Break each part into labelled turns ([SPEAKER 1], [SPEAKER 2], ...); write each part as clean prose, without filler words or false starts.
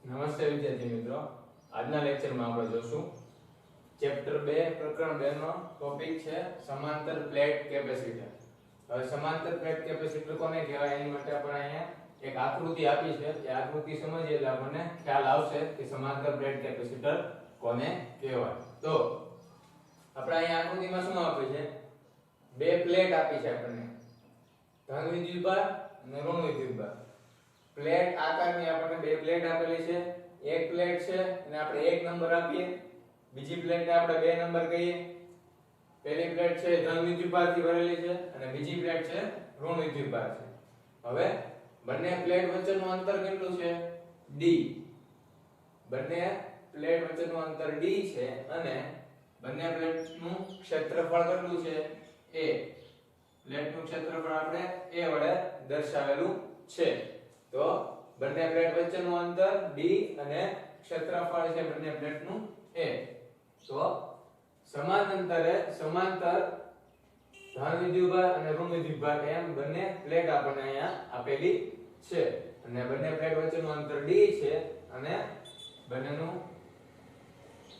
[SPEAKER 1] નમસ્તે વિદ્યાર્થી મિત્રો, આજના લેક્ચરમાં આપણે જોશું ચેપ્ટર 2 પ્રકરણ 2 નો ટોપિક છે સમાંતર પ્લેટ કેપેસિટર. હવે સમાંતર પ્લેટ કેપેસિટર કોને કહેવાય એની માટે આપણે અહીંયા એક આકૃતિ આપી છે. એ આકૃતિ સમજીએ એટલે આપણને ખ્યાલ આવશે કે સમાંતર પ્લેટ કેપેસિટર કોને કહેવાય. તો આપણે અહીંયા આકૃતિમાં શું આપ્યું છે? બે પ્લેટ આપી છે આપણને, ધન વિદ્યુતભાર અને ઋણ વિદ્યુતભાર. પ્લેટ આકારની આપણને બે પ્લેટ આપેલી છે. એક પ્લેટ છે અને આપણે 1 નંબર આપીએ, બીજી પ્લેટને આપણે 2 નંબર કહીએ. પહેલી પ્લેટ છે ધન વિદ્યુતભારથી ભરેલી છે અને બીજી પ્લેટ છે ઋણ વિદ્યુતભાર છે. હવે બંને પ્લેટ વચ્ચેનું અંતર કેટલું છે? d. બંને પ્લેટ વચ્ચેનું અંતર d છે અને બંને પ્લેટનું ક્ષેત્રફળ કેટલું છે? a. પ્લેટનું ક્ષેત્રફળ આપણે a વડે દર્શાવેલું છે. તો બંને પ્લેટ વચ્ચેનું અંતર d અને ક્ષેત્રફળ છે બંને પ્લેટનું a. તો સમાંતર ધન વિદ્યુતભાર અને ઋણ વિદ્યુતભાર એમ બંને પ્લેટ આપણને અહીંયા આપેલી છે અને બંને પ્લેટ વચ્ચેનું અંતર d છે અને બંનેનું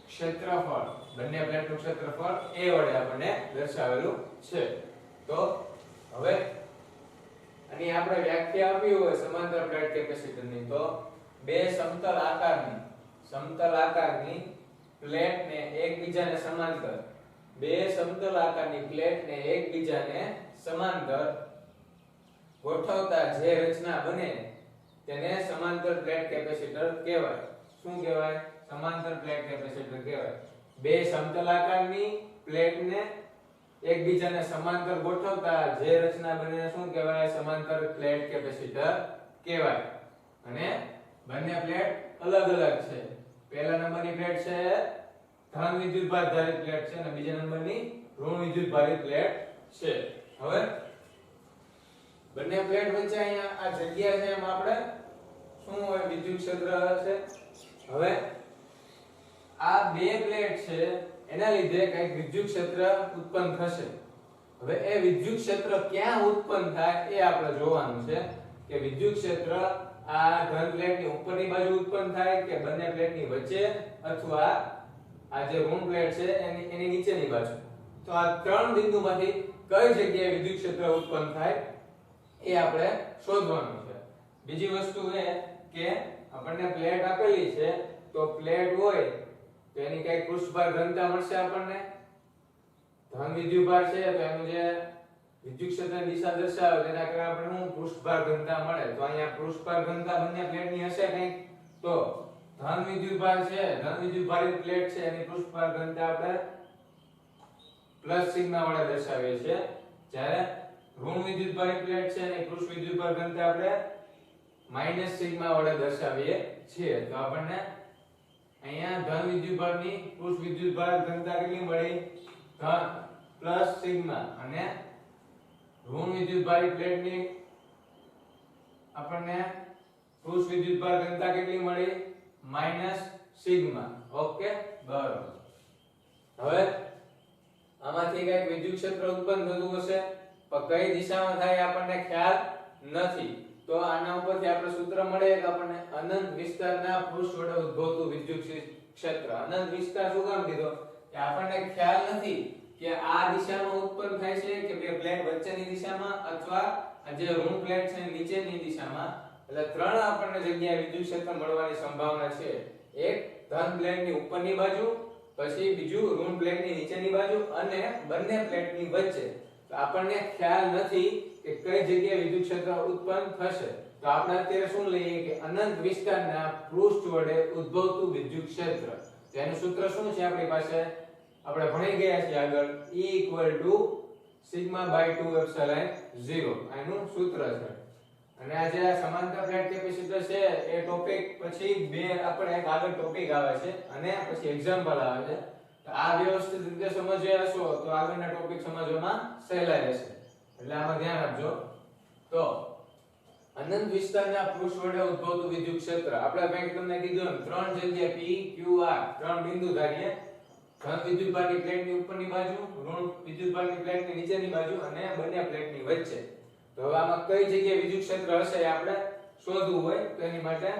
[SPEAKER 1] ક્ષેત્રફળ બંને પ્લેટનું ક્ષેત્રફળ a વડે આપણને દર્શાવેલું છે. તો હવે અને આપણે વ્યાખ્યા આપી હોય સમાંતર પ્લેટ કેપેસિટરની, તો બે સમતલ આકારની પ્લેટને એકબીજાને સમાંતર, બે સમતલ આકારની પ્લેટને એકબીજાને સમાંતર ગોઠવતા જે રચના બને તેને સમાંતર પ્લેટ કેપેસિટર કહેવાય. શું કહેવાય? સમાંતર પ્લેટ કેપેસિટર કહેવાય. બે સમતલ આકારની પ્લેટને એકબીજાને સમાંતર ગોઠવતા જે રચના બને શું કહેવાય? સમાંતર પ્લેટ કેપેસિટર કહેવાય. અને બંને પ્લેટ અલગ અલગ છે. પહેલા નંબરની પ્લેટ છે ધન વિદ્યુતભાર ધારિત પ્લેટ છે અને બીજા નંબરની ઋણ વિદ્યુતભારિત પ્લેટ છે. હવે બંને પ્લેટ વચ્ચે અહીંયા આ જગ્યા છે એમાં આપણે શું હોય? વિદ્યુત ક્ષેત્ર છે. હવે આ બે પ્લેટ છે એના લીધે કઈક વિદ્યુત ક્ષેત્ર ઉત્પન્ન થશે. હવે એ વિદ્યુત ક્ષેત્ર ક્યાં ઉત્પન્ન થાય એ આપણે જોવાનું છે કે વિદ્યુત ક્ષેત્ર આ ધન પ્લેટની ઉપરની બાજુ ઉત્પન્ન થાય કે બંને પ્લેટની વચ્ચે અથવા આ જે ઋણ પ્લેટ છે એની નીચેની બાજુ. તો આ ત્રણ બિંદુમાંથી કઈ જગ્યાએ વિદ્યુત ક્ષેત્ર ઉત્પન્ન થાય એ આપણે શોધવાનું છે. બીજી વસ્તુ એ કે આપણને પ્લેટ આપેલી છે, તો પ્લેટ હોય તો એની કઈ પૃષ્ઠભાર ઘનતા મળશે આપણને. ધન વિદ્યુતભાર છે તો એનું જે વિદ્યુત ક્ષેત્રની દિશા દર્શાવે તેના કારણે આપણે શું પૃષ્ઠભાર ઘનતા મળે. તો અહીંયા પૃષ્ઠભાર ઘનતા બંને પ્લેટની હશે કંઈક. તો ધન વિદ્યુતભાર છે, ધન વિદ્યુતભારિત પ્લેટ છે એની પૃષ્ઠભાર ઘનતા આપણે પ્લસ સિગ્મા વડે દર્શાવીએ છીએ. જ્યારે ઋણ વિદ્યુતભારિત પ્લેટ છે એની પૃષ્ઠ વિદ્યુતભાર ઘનતા આપણે માઈનસ સિગ્મા વડે દર્શાવીએ છીએ. તો આપણને અહીંયા ધન વિદ્યુતભારની પૃષ્ઠ વિદ્યુતભાર ઘનતા કેટલી મળી? Plus sigma. અને ઋણ વિદ્યુતભારી પ્લેટની આપણને પૃષ્ઠ વિદ્યુતભાર ઘનતા કેટલી મળી? Minus sigma. ઓકે, બરાબર. હવે આમાંથી કઈક વિદ્યુત ક્ષેત્ર ઉત્પન્ન થતું હશે, પણ કઈ દિશામાં થાય આપણને ખ્યાલ નથી. તો આના ઉપરથી આપણે સૂત્ર મળે કે આપણને અનંત વિસ્તારના પૃષ્ઠ વડે ઉદ્ભવતું વિદ્યુત ક્ષેત્ર. અનંત વિસ્તાર શું કામ કીધો? કે આપણને ખ્યાલ નથી કે આ દિશામાં ઉત્પન્ન થાય છે કે બે પ્લેટ વચ્ચેની દિશામાં અથવા આ જે ઋણ પ્લેટ છે નીચેની દિશામાં. એટલે ત્રણ આપણને જગ્યાએ વિદ્યુત ક્ષેત્ર મળવાની સંભાવના છે. એક ધન પ્લેટની ઉપરની બાજુ, પછી બીજું ઋણ પ્લેટની નીચેની બાજુ અને બંને પ્લેટની વચ્ચે. તો આપણને ખ્યાલ નથી કે કઈ જગ્યાએ વિદ્યુત ક્ષેત્ર ઉત્પન્ન થશે. તો આપણે અત્યારે શું લઈએ કે અનંત વિસ્તારના પૃષ્ઠ વડે ઉદ્ભવતું વિદ્યુત ક્ષેત્ર. તેનું સૂત્ર શું છે આપણી પાસે? આપણે ભણી ગયા છીએ આગળ, E σ/2ε0 આનું સૂત્ર છે. અને આ જે સમાંતર પ્લેટ કેપેસિટર છે એ ટોપિક પછી બે આપણે એક આગળ ટોપિક આવે છે અને પછી એક્ઝામ્પલ આવે છે. તો આ વ્યવસ્થિત રીતે સમજ્યા હશો તો આગળના ટોપિક સમજવામાં સહેલા રહેશે. એટલે આમાં ધ્યાન આપજો. તો અનંત વિસ્તારના પૃષ્ઠ વડે ઉદ્ભવતું વિદ્યુત ક્ષેત્ર આપણે કંઈક તમને કીધું એમ ત્રણ જગ્યાએ P Q R ત્રણ બિંદુ ધારીએ. ધન વિદ્યુતભારની પ્લેટની ઉપરની બાજુ, ઋણ વિદ્યુતભારની પ્લેટની નીચેની બાજુ અને બંને પ્લેટની વચ્ચે. તો હવે આમાં કઈ જગ્યાએ વિદ્યુત ક્ષેત્ર હશે એ આપણે શોધવું હોય તો એની માટે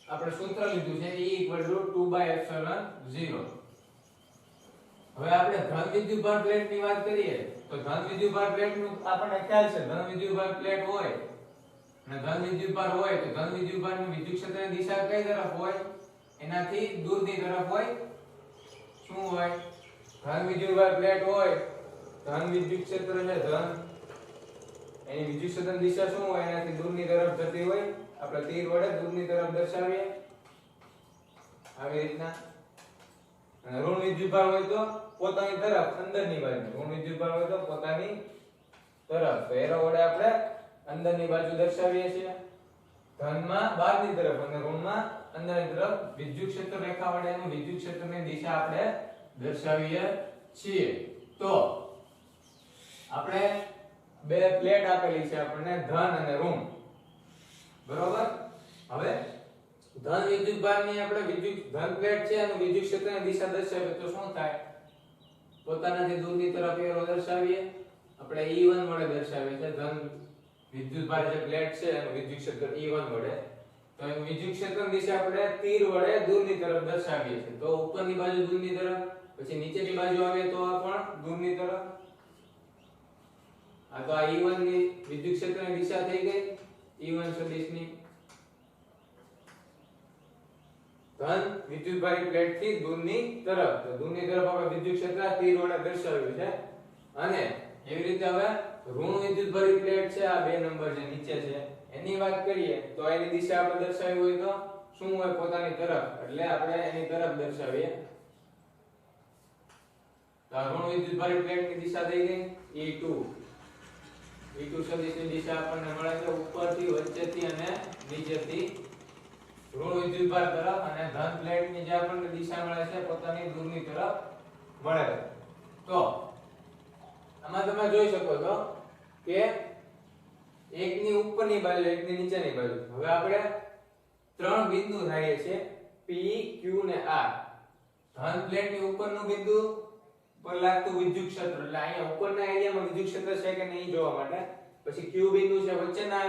[SPEAKER 1] આપણે સૂત્ર લીધું છે E = 2/ε0. હવે આપણે ધન વિદ્યુતભાર પ્લેટ ની વાત કરીએ તો ધન વિદ્યુતભાર પ્લેટ નું આપણને ખ્યાલ છે ધન વિદ્યુતભાર પ્લેટ હોય અને ધન વિદ્યુતભાર હોય તો ધન વિદ્યુતભારની વિદ્યુત ક્ષેત્રની દિશા કઈ તરફ હોય એનાથી દૂરની તરફ હોય શું હોય ધન વિદ્યુતભાર પ્લેટ હોય ધન વિદ્યુત ક્ષેત્ર છે ધન એની વિદ્યુત ક્ષેત્રની દિશા શું હોય એનાથી દૂરની તરફ જતી હોય આપણે તીર વડે દૂરની તરફ દર્શાવીએ આવી રીતના અને ઋણ વિદ્યુતભાર હોય તો પોતાની તરફ અંદરની બાજુ ઋણ વિદ્યુતભાર હોય તો પોતાની તરફ તો એરો વડે આપણે અંદરની બાજુ દર્શાવીએ છીએ ધનમાં બહારની તરફ અને ઋણમાં અંદરની તરફ વિદ્યુત ક્ષેત્ર રેખા વડે એનું વિદ્યુત ક્ષેત્રની દિશા આપણે દર્શાવીએ છીએ તો આપણે બે પ્લેટ આપેલી છે આપણને ધન અને ઋણ બરોબર હવે ધન વિદ્યુતભારની આપણે વિદ્યુત ધન પ્લેટ છે અને વિદ્યુત ક્ષેત્રની દિશા દર્શાવીએ તો શું થાય પોતાનાથી દૂરની તરફ એરો દર્શાવીએ આપણે E1 વડે દર્શાવીએ છે ધન વિદ્યુતભાર જે પ્લેટ છે એનું વિદ્યુત ક્ષેત્ર E1 વડે તો એનું વિદ્યુત ક્ષેત્રની દિશા આપણે તીર વડે દૂરની તરફ દર્શાવીએ છીએ તો ઉપરની બાજુ દૂરની તરફ પછી નીચેની બાજુ આવે તો પણ દૂરની તરફ આ તો આ E1 ની વિદ્યુત ક્ષેત્રની દિશા થઈ ગઈ E1 સદિશની ધન વિદ્યુતભારી પ્લેટ થી દૂરની તરફ તો દૂરની તરફ આપણે વિદ્યુત ક્ષેત્ર તીર વડે દર્શાવ્યું છે અને એવી રીતે હવે ઋણ વિદ્યુતભારી પ્લેટ છે આ 2 નંબર જે નીચે છે એની વાત કરીએ તો એની દિશા આપણે દર્શાવી હોય તો શું હોય પોતાની તરફ એટલે આપણે એની તરફ દર્શાવીએ તો ઋણ વિદ્યુતભારી પ્લેટની દિશા થઈ ગઈ E2 સદિશની દિશા આપણને મળે છે ઉપરથી વચ્ચેથી અને નીચેથી ઋણ વિદ્યુતભાર તરફ અને ધન પ્લેટની જે આપણને દિશા મળે છે પોતાની દૂરની તરફ મળે છે તો આમાં તમે જોઈ શકો છો કે એકની ઉપરની બાજુ એકની નીચેની બાજુ હવે આપણે ત્રણ બિંદુ ધારીએ છીએ P Q ને R ધન પ્લેટની ઉપરનું બિંદુ પર લાગતું વિદ્યુત ક્ષેત્ર એટલે અહીંયા ઉપરના એરિયામાં વિદ્યુત ક્ષેત્ર છે કે નહીં જોવા માટે પછી Q બિંદુ છે વચ્ચેના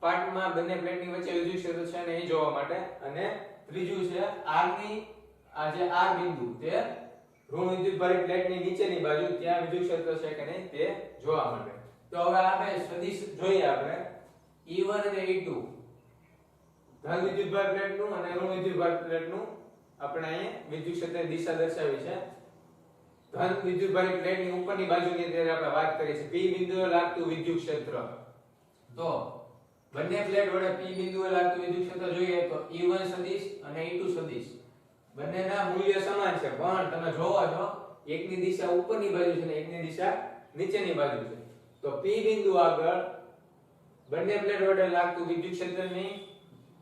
[SPEAKER 1] પાર્ટમાં બંને પ્લેટની વચ્ચે વિદ્યુત ક્ષેત્ર છે ને એ જોવા માટે અને ત્રીજું છે R ની આ જે R બિંદુ તે ઋણ વિદ્યુતભારી પ્લેટની નીચેની બાજુ ત્યાં વિદ્યુત ક્ષેત્ર છે કે નહીં તે જોવા માટે તો હવે આપણે સદિશ જોઈએ આપણે E1 અને E2 ધન વિદ્યુતભાર પ્લેટનું અને ઋણ વિદ્યુતભાર પ્લેટનું આપણે અહીંયા વિદ્યુત ક્ષેત્રની દિશા દર્શાવી છે ધન વિદ્યુતભારી પ્લેટની ઉપરની બાજુની અત્યારે આપણે વાત કરી છે P બિંદુએ લાગતું વિદ્યુત ક્ષેત્ર તો બંને પ્લેટ વડે P બિંદુએ લાગતું વિદ્યુત ક્ષેત્ર જોઈએ તો E1 સદિશ અને E2 સદિશ બંનેના મૂલ્ય સમાન છે પણ તમે જોવો છો એકની દિશા ઉપરની બાજુ છે અને એકની દિશા નીચેની બાજુ છે તો P બિંદુ આગળ બંને પ્લેટ વડે લાગતું વિદ્યુત ક્ષેત્રની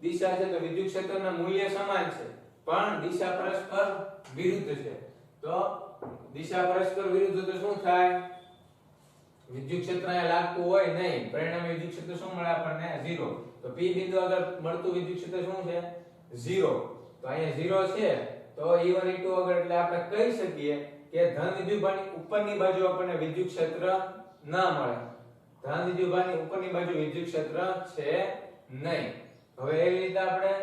[SPEAKER 1] દિશા છે તો વિદ્યુત ક્ષેત્રના મૂલ્ય સમાન છે પણ દિશા પરસ્પર વિરુદ્ધ છે તો દિશા પરસ્પર વિરુદ્ધ તો શું થાય વિદ્યુત ક્ષેત્ર અહીંયા લાગતું હોય નહીં પરિણામે વિદ્યુત ક્ષેત્ર શું મળે આપણને 0 તો P બિંદુ આગળ મળતું વિદ્યુત ક્ષેત્ર શું છે 0 તો અહીંયા 0 છે તો E1 E2 આગળ એટલે આપણે કહી શકીએ કે ધન વિદ્યુતભારની ઉપરની બાજુ આપણને વિદ્યુત ક્ષેત્ર ના મળે ધન વિદ્યુતભારની ઉપરની બાજુ વિદ્યુત ક્ષેત્ર છે નહીં હવે એવી રીતે આપણે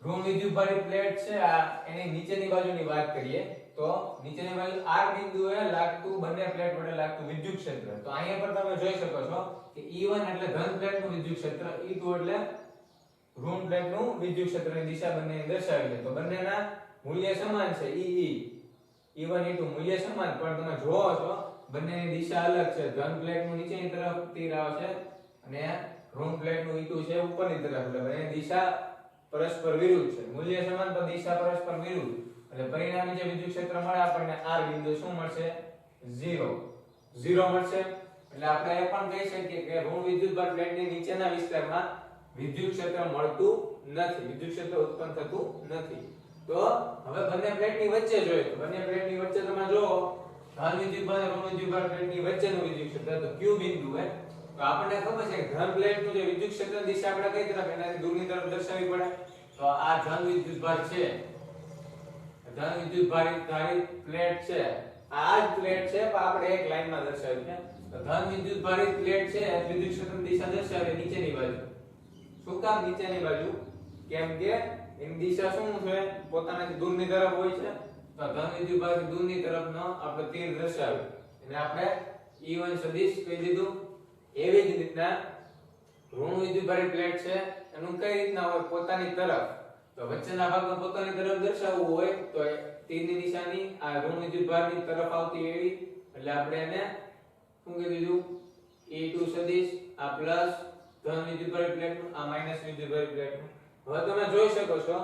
[SPEAKER 1] ઋણ વિદ્યુતભારી પ્લેટ છે આ એની નીચેની બાજુની વાત કરીએ તો નીચેની બાજુ R બિંદુએ લાગતું બંને પ્લેટ વડે લાગતું વિદ્યુત ક્ષેત્ર તો અહીંયા પર તમે જોઈ શકો છો કે E1 એટલે ધન પ્લેટનું વિદ્યુત ક્ષેત્ર E2 એટલે ઋણ પ્લેટનું વિદ્યુત ક્ષેત્રની દિશા બંને દર્શાવી છે તો બંનેના મૂલ્ય સમાન છે E1 E2 મૂલ્ય સમાન પણ તમે જોવો છો બંનેની દિશા અલગ છે ધન પ્લેટનું નીચેની તરફ તીર આવે છે અને ઋણ પ્લેટનું E2 છે ઉપરની તરફ એટલે બંને દિશા પરસ્પર વિરુદ્ધ છે મૂલ્ય સમાન તો દિશા પરસ્પર વિરુદ્ધ એટલે પરિણામે જે વિદ્યુત ક્ષેત્ર મળે આપણને R બિંદુ શું મળશે 0 મળશે એટલે આપણે એ પણ કહી શકીએ કે ઋણ વિદ્યુતભાર પ્લેટની નીચેના વિસ્તારમાં વિદ્યુત ક્ષેત્ર મળતું નથી વિદ્યુત ક્ષેત્ર ઉત્પન્ન થતું નથી તો હવે બંને પ્લેટની વચ્ચે જોઈએ તો બંને પ્લેટની વચ્ચે તમે જો ધન વિદ્યુતભાર અને ઋણ વિદ્યુતભાર પ્લેટની વચ્ચેનું વિદ્યુત ક્ષેત્ર તો Q બિંદુ હે તો આપણને ખબર છે કે ધન પ્લેટનું જે વિદ્યુત ક્ષેત્ર દિશા આપણે કઈ તરફ એનાથી દૂરની તરફ દર્શાવવી પડે તો આ ધન વિદ્યુતભાર છે ધન વિદ્યુતભારી પ્લેટ છે આ જ પ્લેટ છે પણ આપણે એક લાઈનમાં દર્શાવી છે તો ધન વિદ્યુતભારી પ્લેટ છે વિદ્યુત ક્ષેત્રની દિશા દર્શાવે નીચેની બાજુ શું કામ નીચેની બાજુ કેમ કે એની દિશા શું છે પોતાનાથી દૂરની તરફ હોય છે તો ધન વિદ્યુતભારથી દૂરની તરફનો આપણે તીર દર્શાવ્યું એને આપણે E1 સદિશ કહી દીધું એવી જ રીતના ઋણ વિદ્યુતભારી પ્લેટ છે એનું કઈ રીતના હોય પોતાની તરફ તો વચ્ચેના ભાગમાં પોતાની તરફ દર્શાવવું હોય તો તીરની નિશાની આ ઋણ વિદ્યુતભારની તરફ આવતી એવી એટલે આપણે એને શું કહી દીધું E2 સદિશ આ પ્લસ ધન વિદ્યુતભારી પ્લેટનું આ માઈનસ વિદ્યુતભારી પ્લેટનું હવે તમે જોઈ શકો છો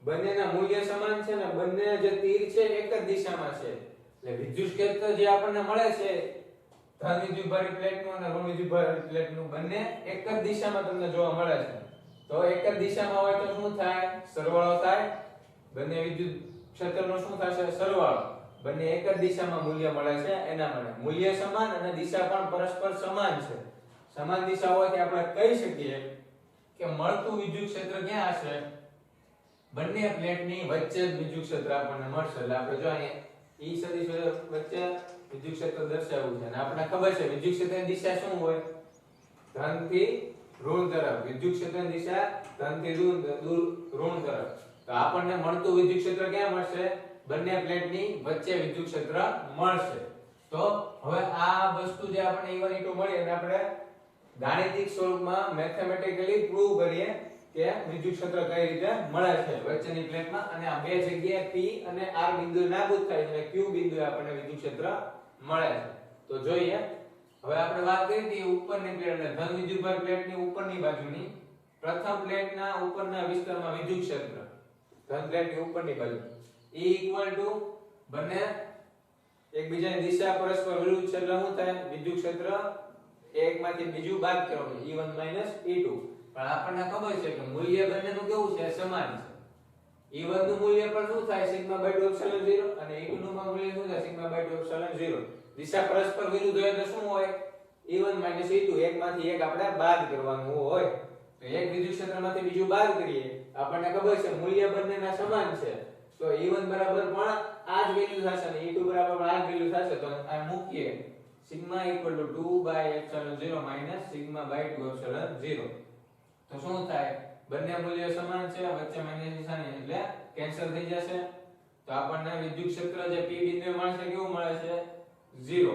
[SPEAKER 1] બંનેના મૂલ્ય સમાન છે ને બંને જે તીર છે એક જ દિશામાં છે એટલે વિદ્યુત ક્ષેત્ર જે આપણને મળે છે ધન વિદ્યુતભારી પ્લેટનું અને ઋણ વિદ્યુતભારી પ્લેટનું બંને એક જ દિશામાં તમને જોવા મળે છે તો એક જ દિશામાં હોય તો શું થાય સરવાળો થાય બંને વિદ્યુત ક્ષેત્રનો શું થશે સરવાળો બંને એક જ દિશામાં મૂલ્ય મળે છે એના માટે મૂલ્ય સમાન અને દિશા પણ પરસ્પર સમાન છે સમાન દિશા હોવાથી આપણે કહી શકીએ કે મળતું વિદ્યુત ક્ષેત્ર ક્યાં હશે બંને પ્લેટની વચ્ચે જ વિદ્યુત ક્ષેત્ર આપણને મળશે એટલે આપણે જો અહીંયા E સદિશ વચ્ચે વિદ્યુત ક્ષેત્ર દર્શાવ્યું છે અને આપણને ખબર છે વિદ્યુત ક્ષેત્રની દિશા શું હોય ધનથી ઋણ તરફ વિદ્યુત ક્ષેત્રની દિશા ધનથી ઋણ તરફ તો આપણને મળતું વિદ્યુત ક્ષેત્ર ક્યાં મળશે બંને પ્લેટની વચ્ચે વિદ્યુત ક્ષેત્ર મળશે તો હવે આ વસ્તુ જે આપણને E1 E2 મળી અને આપણે ગાણિતિક સ્વરૂપમાં મેથેમેટિકલી પ્રૂવ કરીએ કે વિદ્યુત ક્ષેત્ર કઈ રીતે મળે છે વચ્ચેની પ્લેટમાં અને આ બે જગ્યાએ P અને R બિંદુ નાબૂદ થાય છે અને Q બિંદુએ આપણને વિદ્યુત ક્ષેત્ર મળે છે તો જોઈએ હવે આપણે વાત કરી હતી ઉપરની પ્લેટ એટલે ધન વિદ્યુતભાર પ્લેટની ઉપરની બાજુની પ્રથમ પ્લેટના ઉપરના વિસ્તારમાં વિદ્યુત ક્ષેત્ર ધન પ્લેટની ઉપરની બાજુ E બંને એકબીજાની દિશા પરસ્પર વિરુદ્ધ છે એટલે શું થાય વિદ્યુત ક્ષેત્ર એકમાંથી બીજું બાદ કરવાનું E1 E2 પણ આપણને ખબર છે કે મૂલ્ય બંનેનું કેવું છે સમાન છે E1 નું મૂલ્ય પણ શું થાય σ/2 અને E2 નું મૂલ્ય શું થાય σ/2 દિશા પરસ્પર વિરુદ્ધ હોય તો શું હોય E1 E2 એકમાંથી એક આપણે બાદ કરવાનું હોય તો એક વિદ્યુત ક્ષેત્રમાંથી બીજું બાદ કરીએ આપણને ખબર છે મૂલ્ય બંનેના સમાન છે તો E1 બરાબર પણ આ જ વેલ્યુ થશે અને E2 બરાબર પણ આ જ વેલ્યુ થશે તો આ મૂકીએ σ = 2/ε0 σ/2ε0 તો શું થાય બંને મૂલ્ય સમાન છે વચ્ચે માઈનસ નિશાની એટલે કેન્સલ થઈ જશે તો આપણને વિદ્યુત ક્ષેત્ર જે P બિંદુએ મળશે કેવું મળે છે 0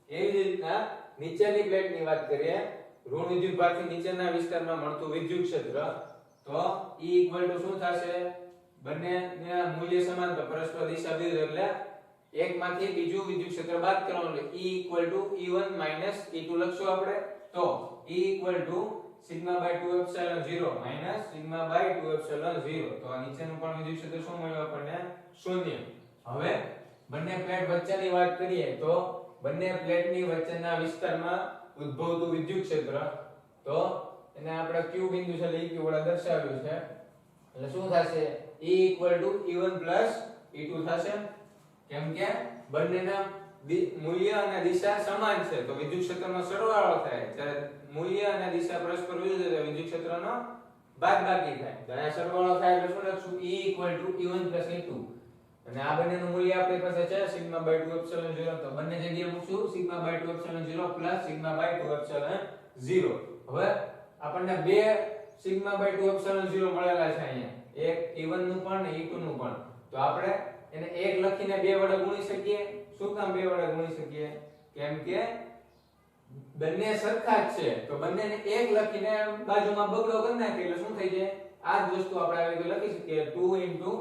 [SPEAKER 1] એવી જ રીતના નીચેની પ્લેટની વાત કરીએ ઋણ વિદ્યુતભારથી નીચેના વિસ્તારમાં મળતું વિદ્યુત ક્ષેત્ર તો E શું થશે બંનેના મૂલ્ય સમાન તો પરસ્પર દિશા વિરુદ્ધ એટલે એકમાંથી બીજું વિદ્યુત ક્ષેત્ર બાદ કરવાનું એટલે E1 E2 લખશું આપણે તો E σ/2ε0 σ/2ε0 તો આ નીચેનું પણ વિદ્યુત ક્ષેત્ર શું મળ્યું આપણને 0 હવે બંને પ્લેટ વચ્ચેની વાત કરીએ તો બંને પ્લેટની વચ્ચેના વિસ્તારમાં ઉદ્ભવતું વિદ્યુત ક્ષેત્ર તો એને આપણે Q બિંદુ છે એટલે Q વડે દર્શાવ્યું છે એટલે શું થશે E1 E2 થશે કેમ કે બંનેના મૂલ્ય અને દિશા સમાન છે તો વિદ્યુત ક્ષેત્રનો સરવાળો થાય જ્યારે મૂલ્ય અને દિશા પરસ્પર વિરુદ્ધ છે વિદ્યુત ક્ષેત્રનો બાદબાકી થાય તો આ સરવાળો થાય એટલે શું લખશું E1 E2 અને આ બંનેનું મૂલ્ય આપણી પાસે છે σ/2ε0 તો બંને જગ્યાએ મૂકશું σ/2ε0 σ/2ε0 હવે આપણને બે σ/2ε0 મળેલા છે અહીંયા એક E1 નું પણ અને E2 નું પણ તો આપણે એને એક લખીને બે વડે ગુણી શકીએ શું કામ બે વડે ગુણી શકીએ કેમ કે બંને સરખા જ છે તો બંનેને એક લખીને બાજુમાં બગડો કરી નાખીએ એટલે શું થઈ જાય આ જ વસ્તુ આપણે આવી રીતે લખી શકીએ 2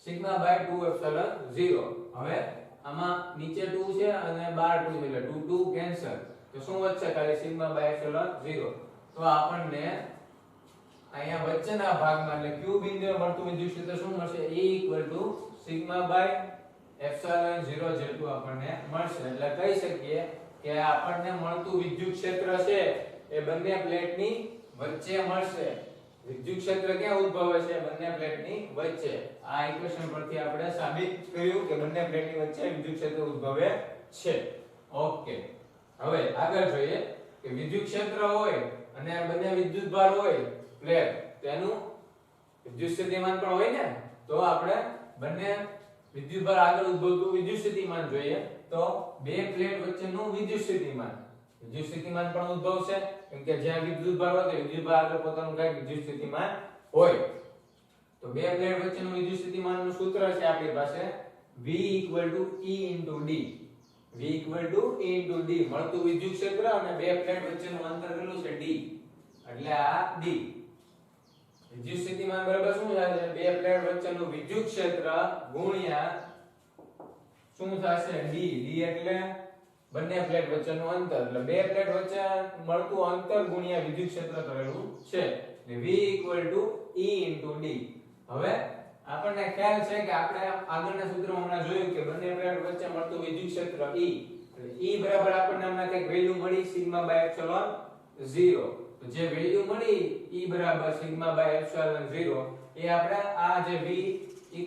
[SPEAKER 1] σ/2ε0 હવે આમાં નીચે 2 છે અને બહાર 2 છે એટલે 2 કેન્સલ તો શું વધશે ખાલી σ/ε0 તો આપણને અહીંયા વચ્ચેના ભાગમાં એટલે Q બિંદુએ મળતું વિદ્યુત ક્ષેત્ર શું મળશે E σ/ε0 જેટલું આપણને મળશે એટલે કહી શકીએ કે આપણને મળતું વિદ્યુત ક્ષેત્ર છે એ બંને પ્લેટની વચ્ચે મળશે વિદ્યુત ક્ષેત્ર ક્યાં ઉદ્ભવે છે બંને પ્લેટની વચ્ચે આ ઇક્વેશન પરથી આપણે સાબિત કર્યું કે બંને પ્લેટની વચ્ચે વિદ્યુત ક્ષેત્ર ઉદ્ભવે છે ઓકે હવે આગળ જોઈએ કે વિદ્યુત ક્ષેત્ર હોય અને બંને વિદ્યુતભાર હોય પ્લેટ તેનું વિદ્યુત સ્થિતિમાન પણ હોય ને તો આપણે બંને વિદ્યુતભાર આગળ ઉદ્ભવતું વિદ્યુત સ્થિતિમાન જોઈએ તો બે પ્લેટ વચ્ચેનું વિદ્યુત સ્થિતિમાન પણ ઉદ્ભવશે કેમ કે જ્યાં વિદ્યુતભાર હોય તો વિદ્યુતભાર આગળ પોતાનું કઈ વિદ્યુત સ્થિતિમાન હોય તો બે પ્લેટ વચ્ચેનું વિદ્યુત સ્થિતિમાનનું સૂત્ર છે આપણી પાસે V E * d. V E * d મળતું વિદ્યુત ક્ષેત્ર અને બે પ્લેટ વચ્ચેનું અંતર કેટલું છે d, એટલે આ d. વિદ્યુત સ્થિતિમાન બરાબર શું થશે? બે પ્લેટ વચ્ચેનું વિદ્યુત ક્ષેત્ર ગુણ્યા શું થશે? d. d એટલે બંને પ્લેટ વચ્ચેનું અંતર, એટલે બે પ્લેટ વચ્ચે મળતું અંતર ગુણ્યા વિદ્યુત ક્ષેત્ર કરેલું છે. એટલે V E * d. હવે આપણને ખ્યાલ છે કે આપણે આગળના સૂત્રમાં હમણાં જોયું કે બંને પ્લેટ વચ્ચે મળતું વિદ્યુત ક્ષેત્ર E, એટલે E બરાબર આપણને હમણાં કંઈક વેલ્યુ મળી σ/ε0. તો જે વેલ્યુ મળી E બરાબર σ/ε0 એ આપણે આ જે V E *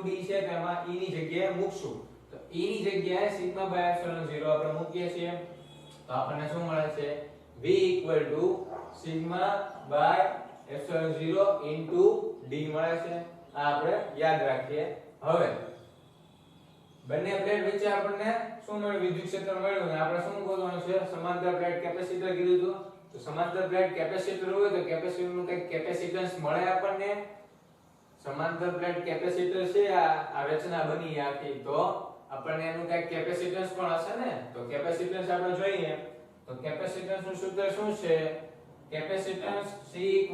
[SPEAKER 1] d છે તેમાં E ની જગ્યાએ મૂકશું. તો E ની જગ્યાએ σ/ε0 આપણે મૂકીએ છીએ તો આપણને શું મળે છે? V σ/ε0 d મળે છે. આ આપણે યાદ રાખીએ. હવે બંને પ્લેટ વચ્ચે આપણને શું મળ્યું? વિદ્યુત ક્ષેત્ર મળ્યું અને આપણે શું ગોતવાનું છે? સમાંતર પ્લેટ કેપેસિટર કીધું હતું. તો સમાંતર પ્લેટ કેપેસિટર હોય તો કેપેસિટરનું કંઈક કેપેસિટન્સ મળે આપણને. સમાંતર પ્લેટ કેપેસિટર છે, આ રચના બની આખી, તો આપણને એનું કંઈક કેપેસિટન્સ પણ હશે ને. તો કેપેસિટન્સ આપણે જોઈએ તો કેપેસિટન્સનું સૂત્ર શું છે? કેપેસિટન્સ C =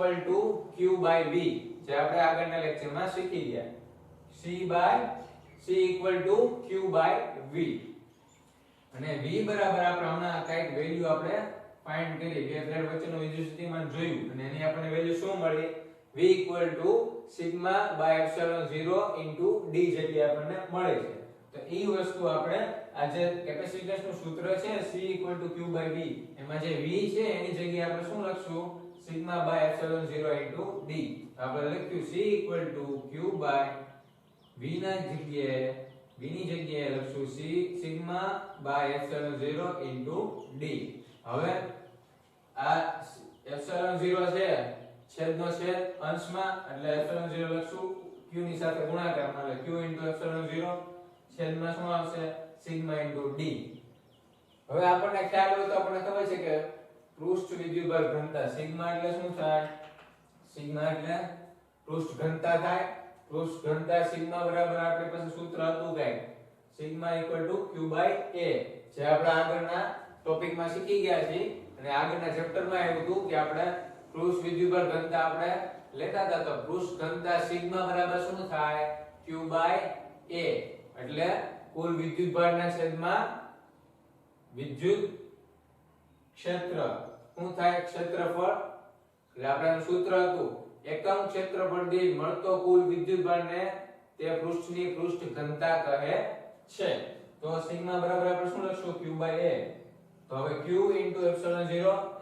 [SPEAKER 1] Q/V, જે આપણે આગળના લેક્ચરમાં શીખી ગયા. C = Q/V. અને V બરાબર આપણે હમણાં કંઈક વેલ્યુ આપણે ફાઇન્ડ કરી, બે પ્લેટ વચ્ચેનું વિદ્યુત સ્થિતિમાન જોયું અને એની આપણને વેલ્યુ શું મળી? V = σ/ε0 * d જેટલી આપણને મળે છે. તો એ વસ્તુ આપણે આ જે કેપેસિટન્સનું સૂત્ર છે C = Q/V, એમાં જે V છે એની જગ્યાએ આપણે શું લખશું? σ/ε0 * d. આપણે લખ્યું C = Q/V ના જગ્યાએ લખશું σ/ε0 * d. હવે આ ε0 છે છેદનો છેદ અંશમાં, એટલે ε0 લખશું q ની સાથે ગુણાકારમાં, એટલે q * ε0 છેદમાં શું આવશે? σ * d. હવે આપણને ખ્યાલ હોય તો આપણને ખબર છે કે પૃષ્ઠ વિદ્યુતભાર ઘનતા સિગ્મા એટલે શું થાય? સિગ્મા એટલે પૃષ્ઠ ઘનતા થાય. પૃષ્ઠ ઘનતા સિગ્મા બરાબર આપણી પાસે સૂત્ર હતું કંઈક σ = Q/A, જે આપણે આગળના ટોપિકમાં શીખી ગયા છીએ. અને આગળના ચેપ્ટરમાં એવું હતું કે આપણે પૃષ્ઠ વિદ્યુતભાર ઘનતા આપણે લેતા હતા. તો પૃષ્ઠ ઘનતા સિગ્મા બરાબર શું થાય? Q/A, એટલે કુલ વિદ્યુતભારના છેદમાં વિદ્યુત ક્ષેત્ર. શું થાય? ક્ષેત્રફળ. એટલે આપણેનું સૂત્ર હતું એકમ ક્ષેત્રફળ દીઠ મળતો કુલ વિદ્યુતભારને તે પૃષ્ઠની પૃષ્ઠ ઘનતા કહે છે. તો સિગ્મા બરાબર આપણે શું લખશું? Q/A. તો હવે Q * ε0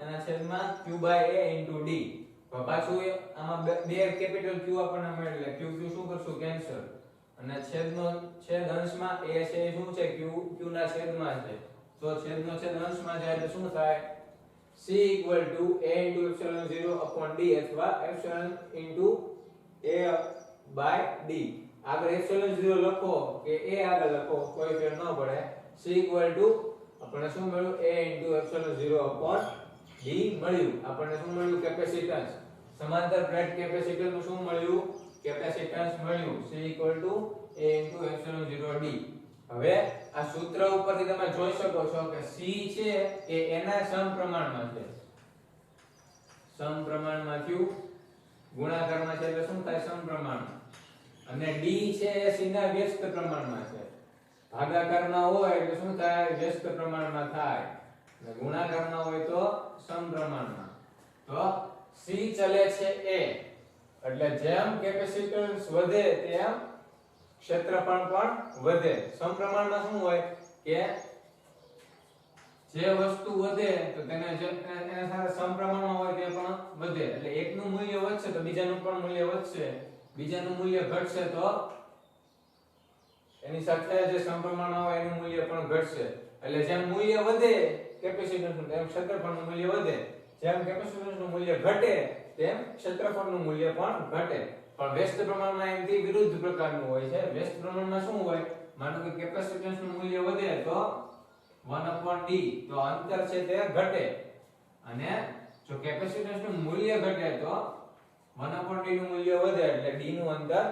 [SPEAKER 1] એના છેદમાં Q/A * d. તો પાછું આમાં બે કેપિટલ Q આપણને મળે એટલે Q શું કરશું? કેન્સલ. અને છેદ અંશમાં A છે એ શું છે? Q ના છેદમાં છે. તો છેદનો છેદ અંશમાં જાય એટલે શું થાય? C = A * ε0 / d અથવા ε * A/d. આગળ ε0 લખો કે A આગળ લખો, કોઈ ફેર ન પડે. C = આપણને શું મળ્યું? A * ε0 / d મળ્યું. આપણને શું મળ્યું? કેપેસિટન્સ. સમાંતર પ્લેટ કેપેસિટરનું શું મળ્યું? કેપેસિટન્સ મળ્યું. C = A * ε0 d. હવે આ સૂત્ર ઉપરથી તમે જોઈ શકો છો કે C છે એ એના સમપ્રમાણમાં છે. સમપ્રમાણમાં Q ગુણાકારમાં છે એટલે શું થાય? સમપ્રમાણમાં. અને D છે એ C ના વ્યસ્ત પ્રમાણમાં છે. ભાગાકારમાં હોય એટલે શું થાય? વ્યસ્ત પ્રમાણમાં થાય. અને ગુણાકારમાં હોય તો સમપ્રમાણમાં. તો C ચલે છે A, એટલે જેમ કેપેસિટન્સ વધે તેમ ક્ષેત્રફળ પણ વધે. સમપ્રમાણમાં શું હોય કે જે વસ્તુ વધે તો તેને એના સાથે સમપ્રમાણમાં હોય તે પણ વધે. એટલે એકનું મૂલ્ય વધશે તો બીજાનું પણ મૂલ્ય વધશે, બીજાનું મૂલ્ય ઘટશે તો એની સાથે જે સમપ્રમાણમાં હોય એનું મૂલ્ય પણ ઘટશે. એટલે જેમ મૂલ્ય વધે કેપેસિટન્સનું તેમ ક્ષેત્રફળનું મૂલ્ય વધે. જેમ કેપેસિટન્સનું મૂલ્ય ઘટે તેમ ક્ષેત્રફળનું મૂલ્ય પણ ઘટે. પણ વ્યસ્ત પ્રમાણમાં એમથી વિરુદ્ધ પ્રકારનું હોય છે. વ્યસ્ત પ્રમાણમાં શું હોય? માનો કે કેપેસિટન્સનું મૂલ્ય વધે તો 1/d, તો અંતર છે તે ઘટે. અને જો કેપેસિટન્સનું મૂલ્ય ઘટે તો 1/d નું મૂલ્ય વધે એટલે d નું અંતર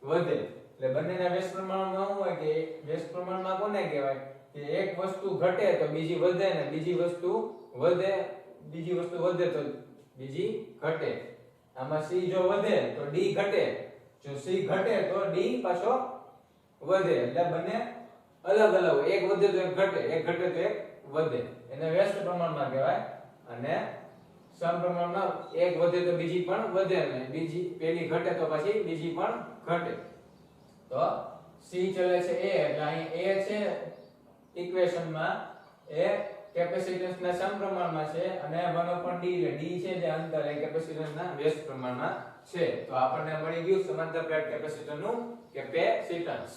[SPEAKER 1] વધે. એટલે બંનેના વ્યસ્ત પ્રમાણમાં શું હોય કે વ્યસ્ત પ્રમાણમાં કોને કહેવાય કે એક વસ્તુ ઘટે તો બીજી વધે ને બીજી વસ્તુ વધે તો બીજી ઘટે. આમાં c જો વધે તો d ઘટે, જો c ઘટે તો d પાછો વધે. એટલે બંને અલગ અલગ, એક વધે તો એક ઘટે, એક ઘટે તો એક વધે. એને વ્યસ્ત પ્રમાણમાં કહેવાય. અને સમપ્રમાણમાં એક વધે તો બીજી પણ વધે ને બીજી પેલી ઘટે તો પછી બીજી પણ ઘટે. તો c ચલે છે a એટલે અહીં a છે ઇક્વેશનમાં એ કેપેસિટન્સના સમપ્રમાણમાં છે અને 1/d એટલે d છે જે અંતર એ કેપેસિટન્સના વ્યસ્ત પ્રમાણમાં છે. તો આપણને મળી ગયું સમાંતર પ્લેટ કેપેસિટરનું કેપેસિટન્સ.